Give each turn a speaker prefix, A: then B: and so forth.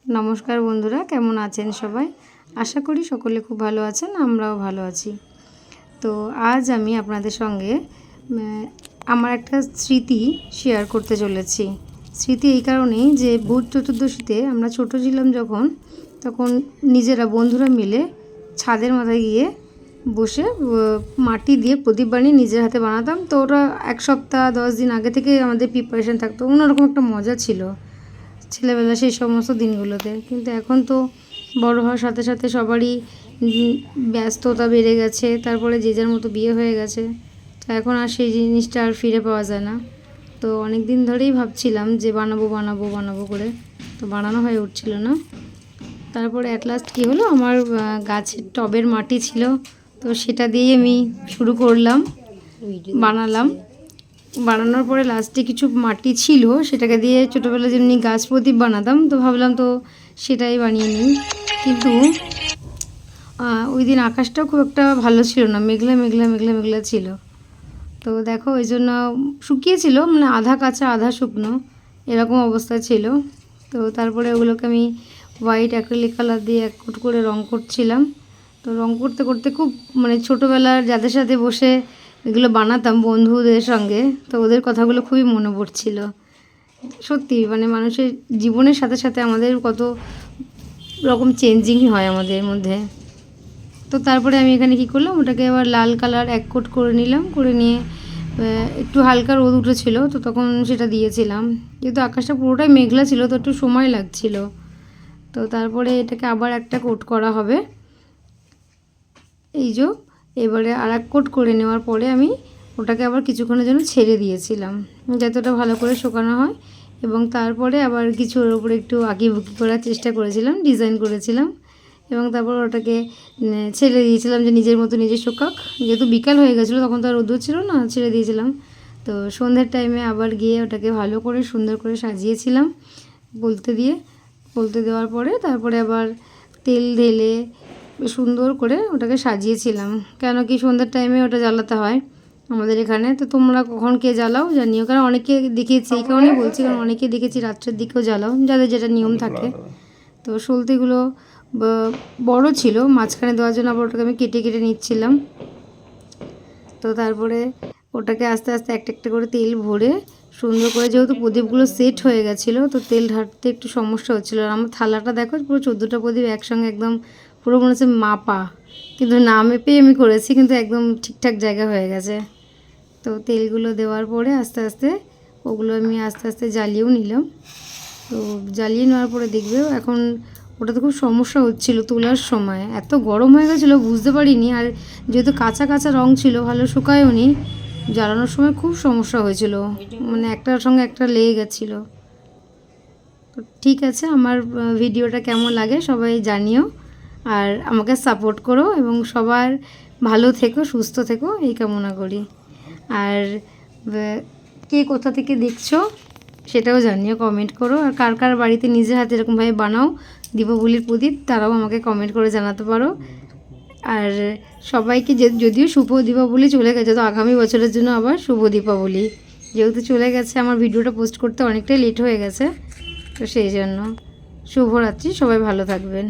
A: নমস্কার বন্ধুরা, কেমন আছেন সবাই? আশা করি সকলে খুব ভালো আছেন, আমরাও ভালো আছি। তো আজ আমি আপনাদের সঙ্গে আমার একটা স্মৃতি শেয়ার করতে চলেছি। স্মৃতি এই কারণেই যে ভূত চতুর্দশীতে আমরা ছোট ছিলাম যখন, তখন নিজেরা বন্ধুরা মিলে ছাদের মাথায় গিয়ে বসে মাটি দিয়ে প্রদীপ বানিয়ে নিজের হাতে বানাতাম। তো ওটা 1 সপ্তাহ 10 দিন আগে থেকে আমাদের প্রিপারেশান থাকতো। অন্যরকম একটা মজা ছিল ছেলেবেলা সেই সমস্ত দিনগুলোতে। কিন্তু এখন তো বড় হওয়ার সাথে সাথে সবারই ব্যস্ততা বেড়ে গেছে, তারপরে যে যার মতো বিয়ে হয়ে গেছে। তো এখন আর সেই জিনিসটা আর ফিরে পাওয়া যায় না। তো অনেক দিন ধরেই ভাবছিলাম যে বানাবো করে, তো বানানো হয়ে উঠছিল না। তারপরে অ্যাট লাস্ট কী হলো, আমার গাছের টবের মাটি ছিল, তো সেটা দিয়েই আমি শুরু করলাম, বানানোর পরে লাস্টে কিছু মাটি ছিল, সেটাকে দিয়ে ছোটোবেলায় যেমনি গাছ প্রদীপ বানাতাম, তো ভাবলাম তো সেটাই বানিয়ে নিই। কিন্তু ওই দিন আকাশটাও খুব একটা ভালো ছিল না, মেঘলা ছিল। তো দেখো ওই জন্য শুকিয়েছিল, মানে আধা কাঁচা আধা শুকনো এরকম অবস্থা ছিল। তো তারপরে ওগুলোকে আমি হোয়াইট অ্যাক্রিলিক কালার দিয়ে এক কোট করে রঙ করছিলাম। তো রঙ করতে করতে খুব মানে ছোটোবেলার যাদের সাথে বসে এগুলো বানাতাম বন্ধুদের সঙ্গে, তো ওদের কথাগুলো খুবই মনে পড়ছিল। সত্যি মানে মানুষের জীবনের সাথে সাথে আমাদের কত রকম চেঞ্জিং হয় আমাদের মধ্যে। তো তারপরে আমি এখানে কী করলাম, ওটাকে আবার লাল কালার এক কোট করে নিলাম, করে নিয়ে একটু হালকা রোদ উঠেছিল, তো তখন সেটা দিয়েছিলাম। যেহেতু আকাশটা পুরোটাই মেঘলা ছিল, তো একটু সময় লাগছিল। তো তারপরে এটাকে আবার একটা কোট করা হবে। এই যে এবারে আর এক কোট করে নেওয়ার পরে আমি ওটাকে আবার কিছুক্ষণের জন্য ছেড়ে দিয়েছিলাম, যাতে ওটা ভালো করে শুকানো হয়। এবং তারপরে আবার কিছু ওর উপরে একটু আঁকিবুকি করার চেষ্টা করেছিলাম, ডিজাইন করেছিলাম। এবং তারপর ওটাকে ছেড়ে দিয়েছিলাম যে নিজের মতো নিজে শুকাক। যেহেতু বিকাল হয়ে গেছিলো, তখন তো আর রোদ ছিল না, ছেড়ে দিয়েছিলাম। তো সন্ধ্যের টাইমে আবার গিয়ে ওটাকে ভালো করে সুন্দর করে সাজিয়েছিলাম বলতে দেওয়ার পরে তারপরে আবার তেল ঢেলে সুন্দর করে ওটাকে সাজিয়েছিলাম। কেন কি সন্ধ্যের টাইমে ওটা জ্বালাতে হয় আমাদের এখানে। তো তোমরা কখন কে জ্বালাও জানিও, কারণ অনেকে দেখেছি, এই কারণেই বলছি, কারণ অনেকে দেখেছি রাত্রের দিকেও জ্বালাও, যাদের যেটা নিয়ম থাকে। তো সলতেগুলো বড় ছিল, মাঝখানে দেওয়ার জন্য আবার ওটাকে আমি কেটে নিচ্ছিলাম। তো তারপরে ওটাকে আস্তে আস্তে একটা একটা করে তেল ভরে সুন্দর করে, যেহেতু প্রদীপগুলো সেট হয়ে গেছিলো, তো তেল ঢালতে একটু সমস্যা হচ্ছিলো। আর আমার থালাটা দেখো, পুরো 14টা প্রদীপ একসঙ্গে একদম পুরো মনে হচ্ছে মাপা, কিন্তু না মেপেই আমি করেছি, কিন্তু একদম ঠিকঠাক জায়গা হয়ে গেছে। তো তেলগুলো দেওয়ার পরে আস্তে আস্তে ওগুলো আমি আস্তে আস্তে জ্বালিয়েও নিলাম। তো জ্বালিয়ে নেওয়ার পরে দেখবে এখন ওটাতে খুব সমস্যা হচ্ছিলো তোলার সময়, এত গরম হয়ে গেছিলো বুঝতে পারিনি। আর যেহেতু কাঁচা কাঁচা রঙ ছিল, ভালো শুকায়ও নি, জ্বালানোর সময় খুব সমস্যা হয়েছিল, মানে একটার সঙ্গে একটা লেগে গেছিলো। তো ঠিক আছে, আমার ভিডিওটা কেমন লাগে সবাই জানিও, আর আমাকে সাপোর্ট করো, এবং সবার ভালো থেকো, সুস্থ থেকো, এই কামনা করি। আর কে কোথা থেকে দেখছো সেটাও জানিও, কমেন্ট করো। আর কার কার বাড়িতে নিজের হাতে এরকমভাবে বানাও দীপাবলির প্রদীপ, তারাও আমাকে কমেন্ট করে জানাতে পারো। আর সবাইকে যদিও শুভ দীপাবলি চলে গেছে, তো আগামী বছরের জন্য আবার শুভ দীপাবলি। যেহেতু চলে গেছে, আমার ভিডিওটা পোস্ট করতে অনেকটাই লেট হয়ে গেছে, তো সেই জন্য শুভরাত্রি, সবাই ভালো থাকবেন।